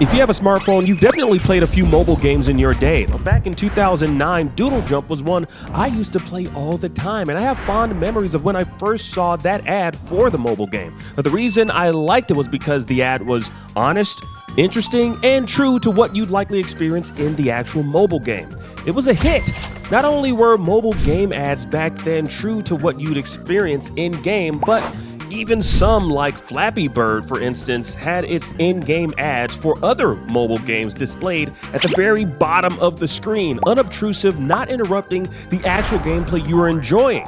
If you have a smartphone, you've definitely played a few mobile games in your day. Back in 2009, Doodle Jump was one I used to play all the time, and I have fond memories of when I first saw that ad for the mobile game. Now, the reason I liked it was because the ad was honest, interesting, and true to what you'd likely experience in the actual mobile game. It was a hit. Not only were mobile game ads back then true to what you'd experience in-game, but even some, like Flappy Bird, for instance, had its in-game ads for other mobile games displayed at the very bottom of the screen, unobtrusive, not interrupting the actual gameplay you were enjoying.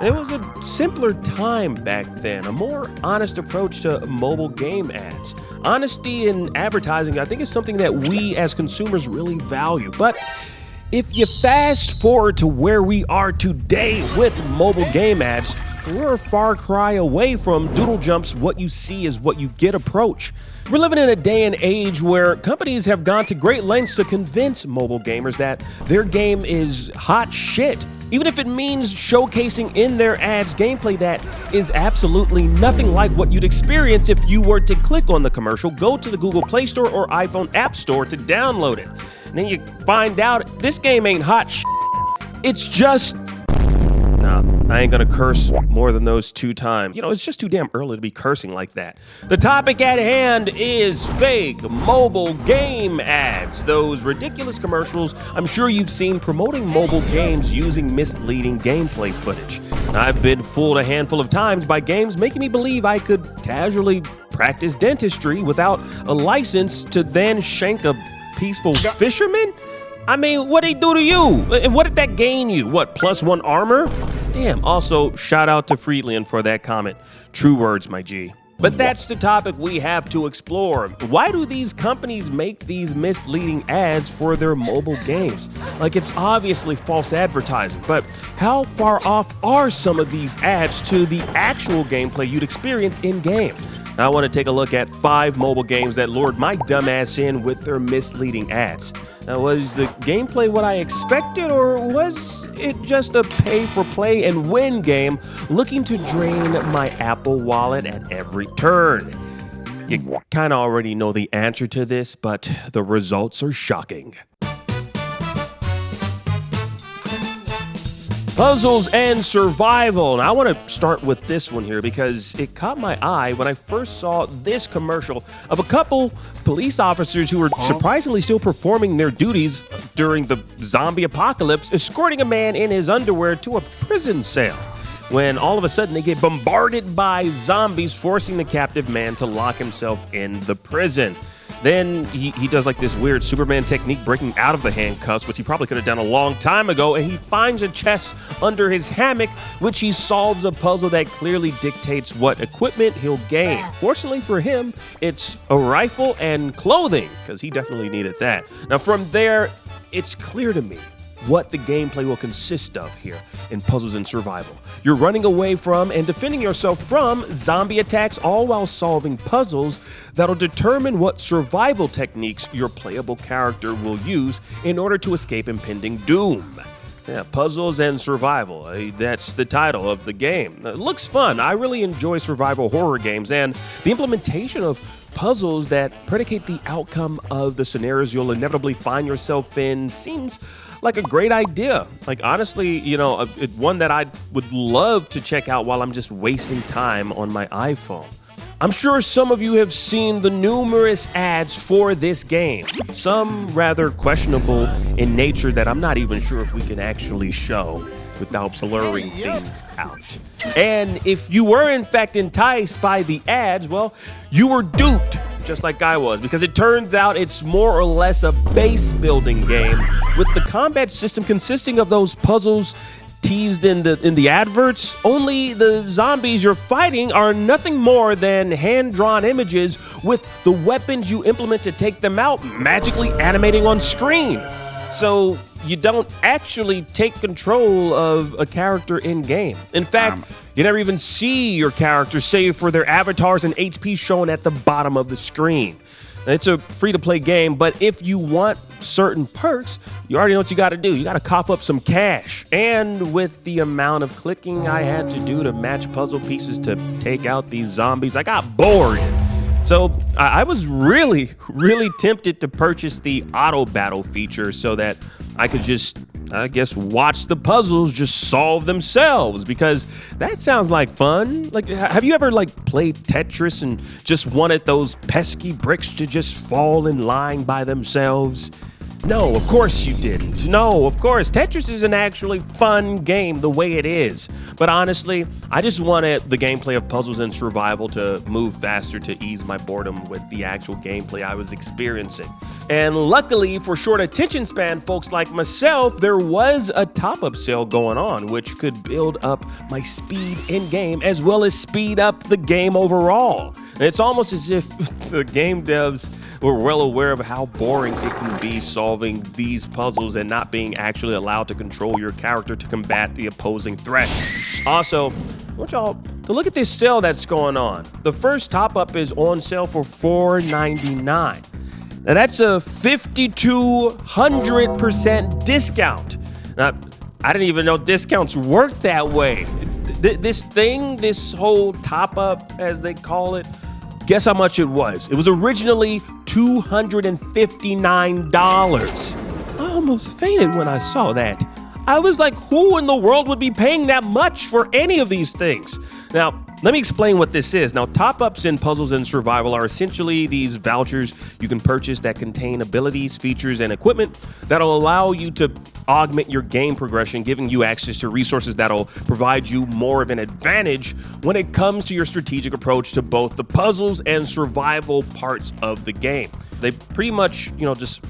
It was a simpler time back then, a more honest approach to mobile game ads. Honesty in advertising, I think, is something that we as consumers really value. But if you fast forward to where we are today with mobile game ads, we're a far cry away from Doodle Jump's what you see is what you get approach. We're living in a day and age where companies have gone to great lengths to convince mobile gamers that their game is hot shit, even if it means showcasing in their ads gameplay that is absolutely nothing like what you'd experience if you were to click on the commercial, go to the Google Play Store or iPhone App Store to download it. And then you find out this game ain't hot shit. It's just... I ain't gonna curse more than those 2 times. You know, it's just too damn early to be cursing like that. The topic at hand is fake mobile game ads. Those ridiculous commercials I'm sure you've seen promoting mobile games using misleading gameplay footage. I've been fooled a handful of times by games making me believe I could casually practice dentistry without a license to then shank a peaceful fisherman? I mean, what'd he do to you? And what did that gain you? What, +1 armor? Damn, also, shout out to Friedland for that comment. True words, my G. But that's the topic we have to explore. Why do these companies make these misleading ads for their mobile games? Like, it's obviously false advertising, but how far off are some of these ads to the actual gameplay you'd experience in-game? I want to take a look at 5 mobile games that lured my dumbass in with their misleading ads. Now, was the gameplay what I expected, or was it just a pay-for-play and win game looking to drain my Apple wallet at every turn? You kind of already know the answer to this, but the results are shocking. Puzzles and survival. Now, I want to start with this one here because it caught my eye when I first saw this commercial of a couple police officers who were surprisingly still performing their duties during the zombie apocalypse, escorting a man in his underwear to a prison cell, when all of a sudden they get bombarded by zombies, forcing the captive man to lock himself in the prison. Then he does like this weird Superman technique, breaking out of the handcuffs, which he probably could have done a long time ago, and he finds a chest under his hammock, which he solves a puzzle that clearly dictates what equipment he'll gain. Fortunately for him, it's a rifle and clothing, because he definitely needed that. Now from there, it's clear to me what the gameplay will consist of here in Puzzles and Survival. You're running away from and defending yourself from zombie attacks, all while solving puzzles that'll determine what survival techniques your playable character will use in order to escape impending doom. Yeah, Puzzles and Survival. That's the title of the game. It looks fun. I really enjoy survival horror games, and the implementation of puzzles that predicate the outcome of the scenarios you'll inevitably find yourself in seems like a great idea. Like, honestly, you know, one that I would love to check out while I'm just wasting time on my iPhone. I'm sure some of you have seen the numerous ads for this game, some rather questionable in nature that I'm not even sure if we can actually show without blurring things out. And if you were in fact enticed by the ads, well, you were duped, just like I was, because it turns out it's more or less a base building game with the combat system consisting of those puzzles teased in the adverts. Only the zombies you're fighting are nothing more than hand-drawn images with the weapons you implement to take them out magically animating on screen. So you don't actually take control of a character in-game. In fact, you never even see your character save for their avatars and HP shown at the bottom of the screen. It's a free-to-play game, but if you want certain perks, you already know what you got to do. You got to cough up some cash. And with the amount of clicking I had to do to match puzzle pieces to take out these zombies, I got bored. So I was really tempted to purchase the auto battle feature so that I could just, I guess, watch the puzzles just solve themselves, because that sounds like fun. Like, have you ever played Tetris and just wanted those pesky bricks to just fall in line by themselves? No, of course you didn't. No, of course. Tetris is an actually fun game the way it is. But honestly, I just wanted the gameplay of puzzles and survival to move faster to ease my boredom with the actual gameplay I was experiencing. And luckily for short attention span folks like myself, there was a top-up sale going on, which could build up my speed in-game as well as speed up the game overall. And it's almost as if the game devs were well aware of how boring it can be solving these puzzles and not being actually allowed to control your character to combat the opposing threats. Also, I want y'all to look at this sale that's going on. The first top-up is on sale for $4.99. Now that's a 5,200% discount. Now, I didn't even know discounts worked that way. This whole top-up, as they call it, guess how much it was? It was originally $259. I almost fainted when I saw that. I was like, who in the world would be paying that much for any of these things? Now, let me explain what this is. Now, top-ups in puzzles and survival are essentially these vouchers you can purchase that contain abilities, features, and equipment that'll allow you to augment your game progression, giving you access to resources that'll provide you more of an advantage when it comes to your strategic approach to both the puzzles and survival parts of the game. They pretty much, just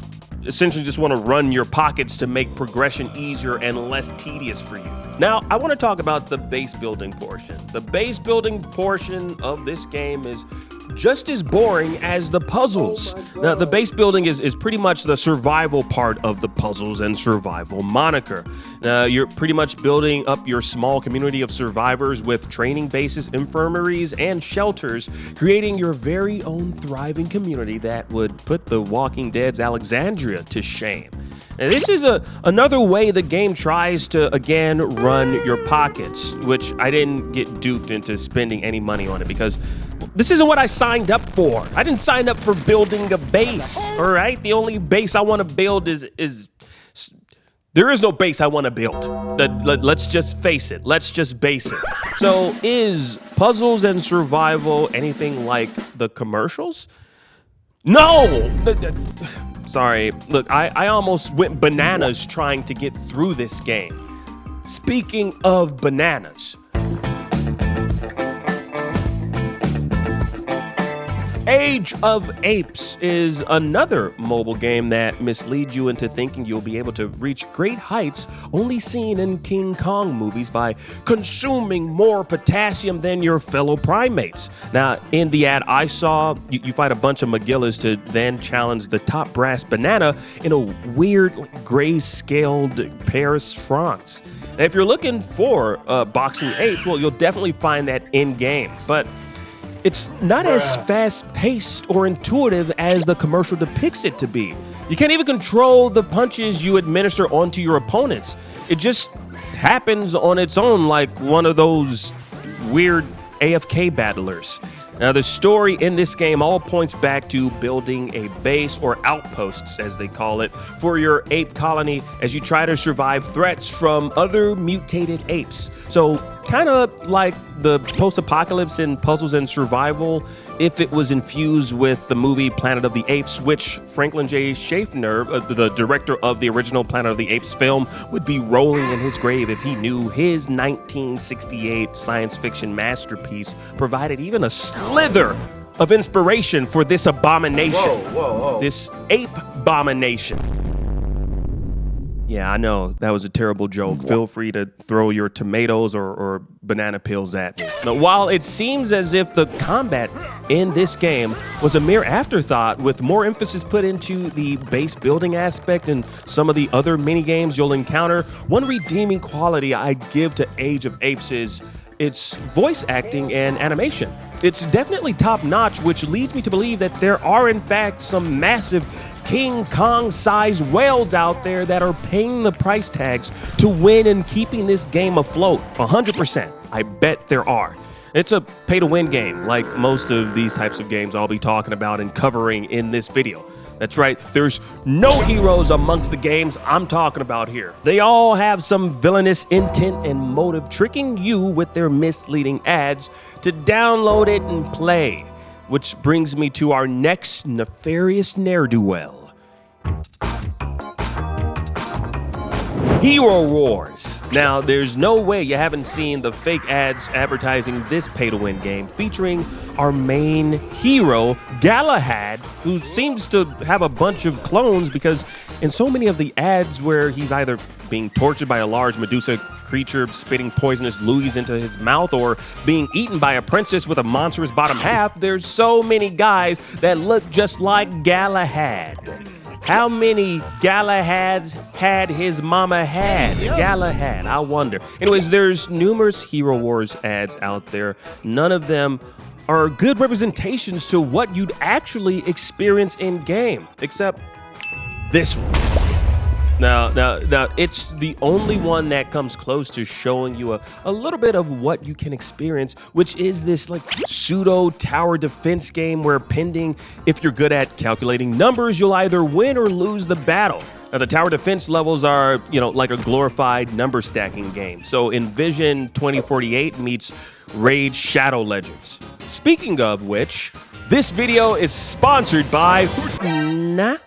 essentially just want to run your pockets to make progression easier and less tedious for you. Now, I want to talk about the base building portion. The base building portion of this game is just as boring as the puzzles. Now, the base building is pretty much the survival part of the puzzles and survival moniker. You're pretty much building up your small community of survivors with training bases, infirmaries, and shelters, creating your very own thriving community that would put The Walking Dead's Alexandria to shame. And this is another way the game tries to, again, run your pockets, which I didn't get duped into spending any money on it because this isn't what I signed up for. I didn't sign up for building a base, all right? The only base I want to build is there is no base I want to build. Let's just face it. Let's just base it. So is puzzles and survival anything like the commercials? No! Sorry. Look, I almost went bananas trying to get through this game. Speaking of bananas, Age of Apes is another mobile game that misleads you into thinking you'll be able to reach great heights only seen in King Kong movies by consuming more potassium than your fellow primates. Now, in the ad I saw, you fight a bunch of Magillas to then challenge the top brass banana in a weird gray-scaled Paris, France. Now, if you're looking for boxing apes, well, you'll definitely find that in-game, but it's not as fast-paced or intuitive as the commercial depicts it to be. You can't even control the punches you administer onto your opponents. It just happens on its own like one of those weird AFK battlers. Now, the story in this game all points back to building a base, or outposts as they call it, for your ape colony as you try to survive threats from other mutated apes. So, kind of like the post-apocalypse in puzzles and survival, if it was infused with the movie Planet of the Apes, which Franklin J. Schaffner, the director of the original Planet of the Apes film, would be rolling in his grave if he knew his 1968 science fiction masterpiece provided even a slither of inspiration for this abomination. Whoa. This ape-abomination. Yeah, I know, that was a terrible joke. Feel free to throw your tomatoes or banana peels at me. Now, while it seems as if the combat in this game was a mere afterthought with more emphasis put into the base building aspect and some of the other mini games you'll encounter, one redeeming quality I'd give to Age of Apes is its voice acting and animation. It's definitely top-notch, which leads me to believe that there are in fact some massive King Kong-sized whales out there that are paying the price tags to win and keeping this game afloat. 100%. I bet there are. It's a pay-to-win game, like most of these types of games I'll be talking about and covering in this video. That's right, there's no heroes amongst the games I'm talking about here. They all have some villainous intent and motive, tricking you with their misleading ads to download it and play. Which brings me to our next nefarious ne'er-do-well. Hero Wars. Now, there's no way you haven't seen the fake ads advertising this pay-to-win game featuring our main hero, Galahad, who seems to have a bunch of clones because in so many of the ads where he's either being tortured by a large Medusa creature spitting poisonous loogies into his mouth or being eaten by a princess with a monstrous bottom half, there's so many guys that look just like Galahad. How many Galahads had his mama had? Galahad, I wonder. Anyways, there's numerous Hero Wars ads out there. None of them are good representations to what you'd actually experience in game, except this one. Now, it's the only one that comes close to showing you a little bit of what you can experience, which is this like pseudo tower defense game where if you're good at calculating numbers, you'll either win or lose the battle. Now, the tower defense levels are, like a glorified number stacking game. So envision 2048 meets Raid Shadow Legends. Speaking of which, this video is sponsored by... Nah,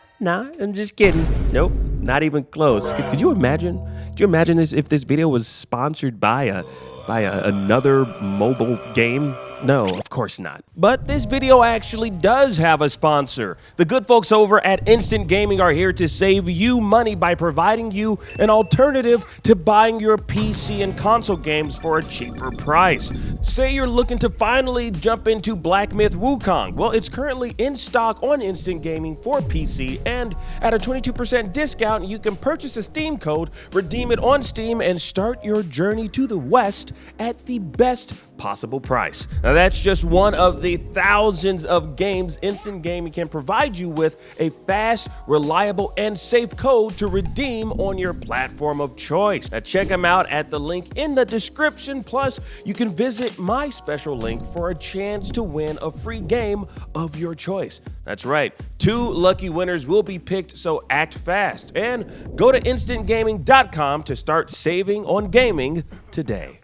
I'm just kidding. Nope, not even close. Could you imagine? Could you imagine this if this video was sponsored by another mobile game? No, of course not. But this video actually does have a sponsor. The good folks over at Instant Gaming are here to save you money by providing you an alternative to buying your PC and console games for a cheaper price. Say you're looking to finally jump into Black Myth Wukong. Well, it's currently in stock on Instant Gaming for PC, and at a 22% discount, you can purchase a Steam code, redeem it on Steam, and start your journey to the West at the best possible price. Now, that's just one of the thousands of games Instant Gaming can provide you with a fast, reliable, and safe code to redeem on your platform of choice. Now, check them out at the link in the description. Plus, you can visit my special link for a chance to win a free game of your choice. That's right, 2 lucky winners will be picked, so act fast. And go to instantgaming.com to start saving on gaming today.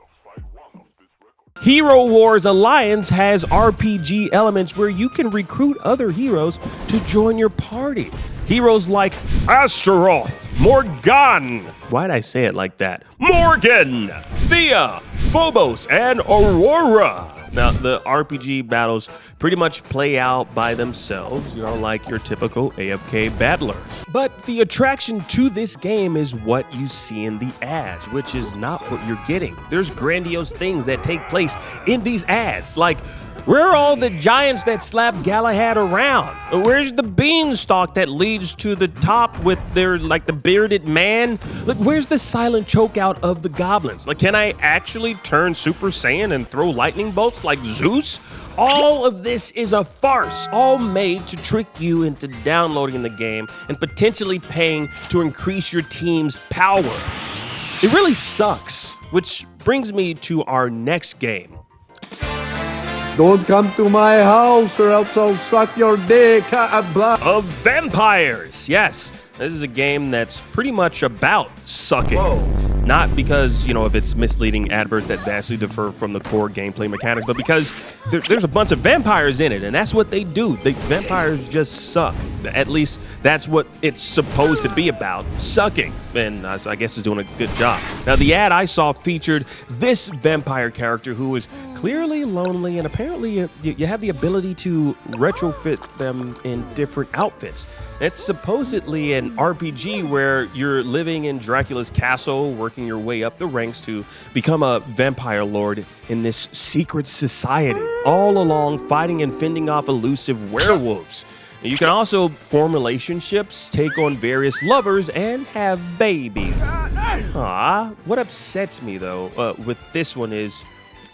Hero Wars Alliance has RPG elements where you can recruit other heroes to join your party. Heroes like Astaroth, Morgan, why'd I say it like that? Morgan, Thea, Phobos, and Aurora. Now, the RPG battles pretty much play out by themselves, like your typical AFK battler. But the attraction to this game is what you see in the ads, which is not what you're getting. There's grandiose things that take place in these ads, like where are all the giants that slap Galahad around? Where's the beanstalk that leads to the top with the bearded man? Like, where's the silent chokeout of the goblins? Like, can I actually turn Super Saiyan and throw lightning bolts like Zeus? All of this is a farce, all made to trick you into downloading the game and potentially paying to increase your team's power. It really sucks, which brings me to our next game. Don't come to my house or else I'll suck your dick. Of vampires. Yes, this is a game that's pretty much about sucking. Whoa. Not because, of its misleading adverts that vastly differ from the core gameplay mechanics, but because there's a bunch of vampires in it, and that's what they do. The vampires just suck. At least that's what it's supposed to be about, sucking. And I guess it's doing a good job. Now, the ad I saw featured this vampire character who is clearly lonely, and apparently you have the ability to retrofit them in different outfits. It's supposedly an RPG where you're living in Dracula's castle, working your way up the ranks to become a vampire lord in this secret society, all along fighting and fending off elusive werewolves. You can also form relationships, take on various lovers, and have babies. What upsets me, though, with this one is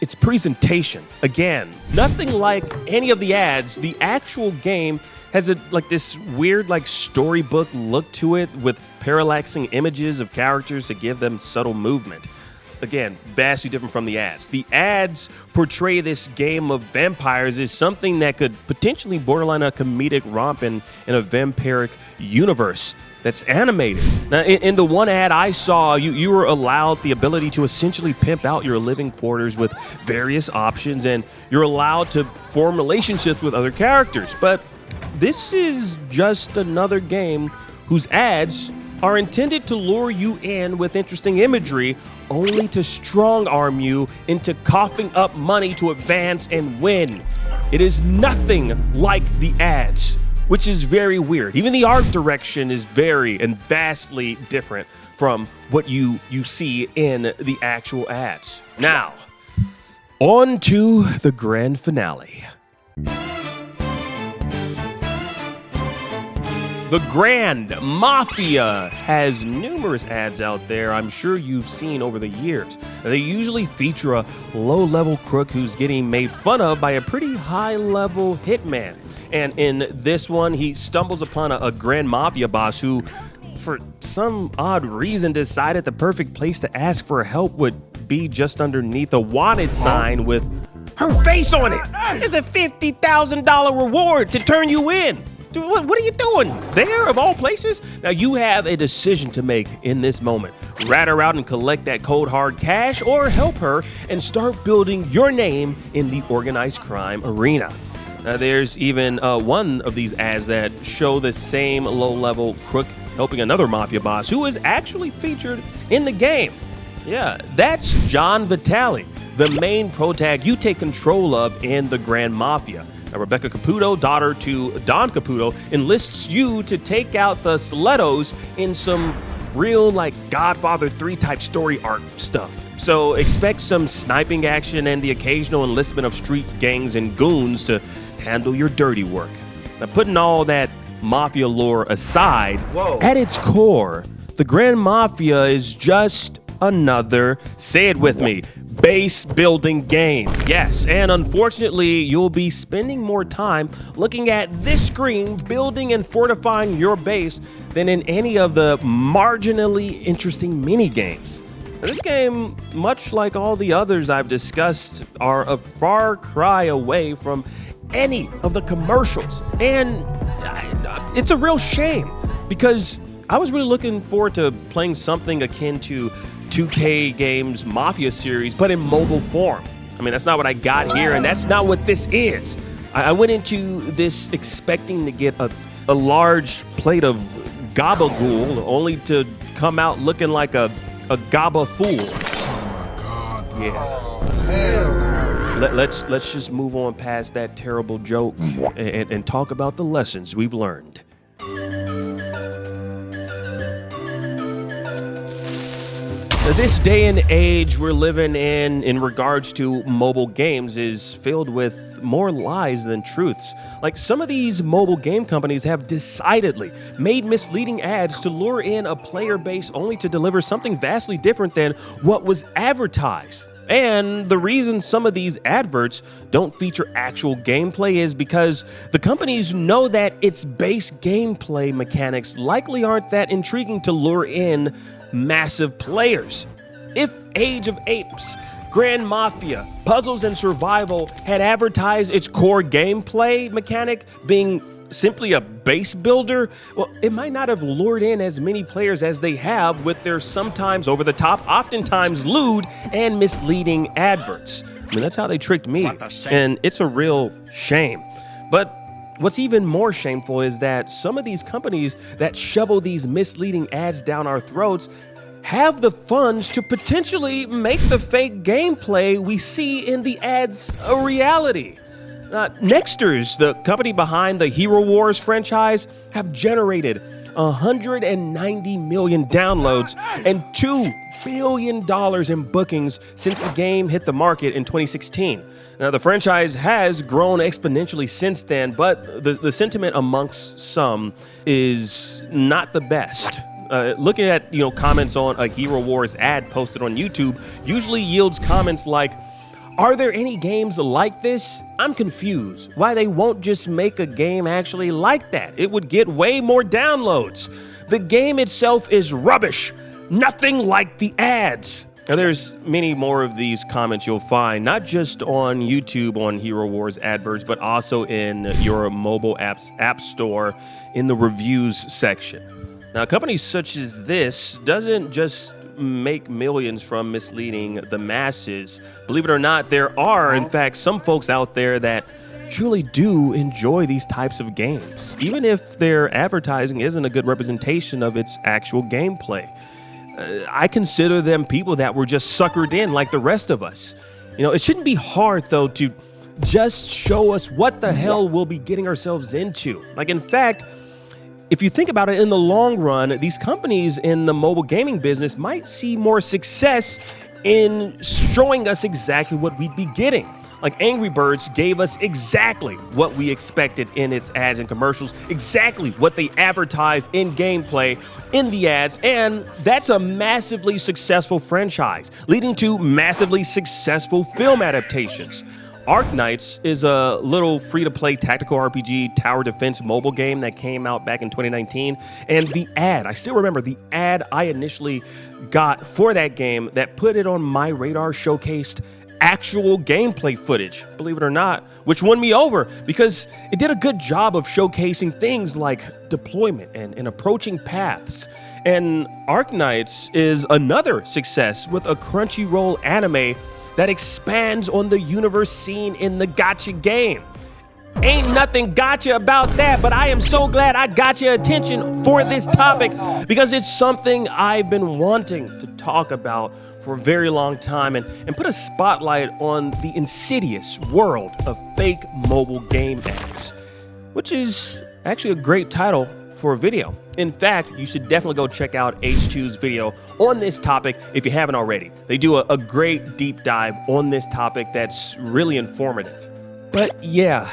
its presentation. Again, nothing like any of the ads. The actual game has this weird storybook look to it with parallaxing images of characters to give them subtle movement. again, vastly different from the ads. The ads portray this game of vampires as something that could potentially borderline a comedic romp in a vampiric universe that's animated. Now, in the one ad I saw, you were allowed the ability to essentially pimp out your living quarters with various options, and you're allowed to form relationships with other characters. But this is just another game whose ads are intended to lure you in with interesting imagery, only to strong-arm you into coughing up money to advance and win. It is nothing like the ads, which is very weird. Even the art direction is very and vastly different from what you see in the actual ads. Now, on to the grand finale. The Grand Mafia has numerous ads out there I'm sure you've seen over the years. They usually feature a low-level crook who's getting made fun of by a pretty high-level hitman. And in this one, he stumbles upon a Grand Mafia boss who, for some odd reason, decided the perfect place to ask for help would be just underneath a wanted sign with her face on it. There's a $50,000 reward to turn you in. Dude, what are you doing there, of all places? Now, you have a decision to make in this moment. Rat her out and collect that cold hard cash, or help her and start building your name in the organized crime arena. Now, there's even one of these ads that show the same low-level crook helping another mafia boss who is actually featured in the game. Yeah, that's John Vitale, the main protag you take control of in the Grand Mafia. Now, Rebecca Caputo, daughter to Don Caputo, enlists you to take out the Stilettos in some real, like, Godfather 3 type story arc stuff. So expect some sniping action and the occasional enlistment of street gangs and goons to handle your dirty work. Now, putting all that mafia lore aside, at its core, the Grand Mafia is just another, say it with me, base building game. Yes, and unfortunately, you'll be spending more time looking at this screen building and fortifying your base than in any of the marginally interesting mini games. Now, this game, much like all the others I've discussed, are a far cry away from any of the commercials, and it's a real shame because I was really looking forward to playing something akin to 2K Games Mafia series, but in mobile form. I mean, that's not what I got here, and that's not what this is. I went into this expecting to get a large plate of gabagool, only to come out looking like a gaba fool. Oh my God. Yeah. Let's just move on past that terrible joke and talk about the lessons we've learned. This day and age we're living in regards to mobile games is filled with more lies than truths. Like, some of these mobile game companies have decidedly made misleading ads to lure in a player base only to deliver something vastly different than what was advertised. And the reason some of these adverts don't feature actual gameplay is because the companies know that its base gameplay mechanics likely aren't that intriguing to lure in massive players. If Age of Apes, Grand Mafia, Puzzles and Survival had advertised its core gameplay mechanic being simply a base builder, well, it might not have lured in as many players as they have with their sometimes over-the-top, oftentimes lewd and misleading adverts. I mean, that's how they tricked me, and it's a real shame. But what's even more shameful is that some of these companies that shovel these misleading ads down our throats have the funds to potentially make the fake gameplay we see in the ads a reality. Nexters, the company behind the Hero Wars franchise, have generated 190 million downloads and $2 billion in bookings since the game hit the market in 2016. Now, the franchise has grown exponentially since then, but the sentiment amongst some is not the best. Looking at comments on a Hero Wars ad posted on YouTube usually yields comments like, "Are there any games like this? I'm confused why they won't just make a game actually like that. It would get way more downloads. The game itself is rubbish. Nothing like the ads." Now, there's many more of these comments you'll find, not just on YouTube on Hero Wars adverts, but also in your mobile app's app store in the reviews section. Now, companies such as this doesn't just make millions from misleading the masses. Believe it or not, there are, in fact, some folks out there that truly do enjoy these types of games, even if their advertising isn't a good representation of its actual gameplay. I consider them people that were just suckered in like the rest of us. You know, it shouldn't be hard, though, to just show us what the hell we'll be getting ourselves into. Like, in fact, if you think about it, in the long run, these companies in the mobile gaming business might see more success in showing us exactly what we'd be getting. Like Angry Birds gave us exactly what we expected in its ads and commercials, exactly what they advertised in gameplay, in the ads, and that's a massively successful franchise, leading to massively successful film adaptations. Arknights is a little free-to-play tactical RPG tower defense mobile game that came out back in 2019, and the ad, I still remember the ad I initially got for that game that put it on my radar showcased actual gameplay footage, believe it or not, which won me over because it did a good job of showcasing things like deployment and approaching paths. And Arknights is another success with a Crunchyroll anime that expands on the universe seen in the gacha game. Ain't nothing gotcha about that, but I am so glad I got your attention for this topic because it's something I've been wanting to talk about for a very long time and put a spotlight on the insidious world of fake mobile game ads, which is actually a great title for a video. In fact, you should definitely go check out H2's video on this topic if you haven't already. They do a great deep dive on this topic that's really informative. But yeah,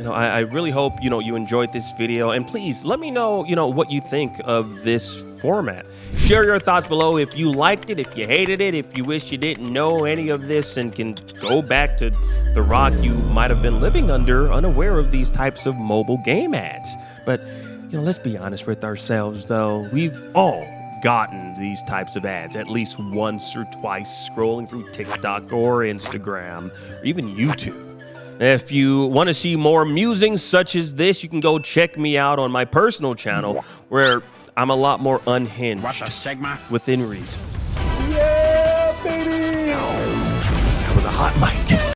I really hope, you enjoyed this video, and please let me know, what you think of this format. Share your thoughts below if you liked it, if you hated it, if you wish you didn't know any of this and can go back to the rock you might have been living under, unaware of these types of mobile game ads. But, let's be honest with ourselves, though. We've all gotten these types of ads at least once or twice scrolling through TikTok or Instagram or even YouTube. If you want to see more musings such as this, you can go check me out on my personal channel where I'm a lot more unhinged within reason. Yeah, baby! That was a hot mic.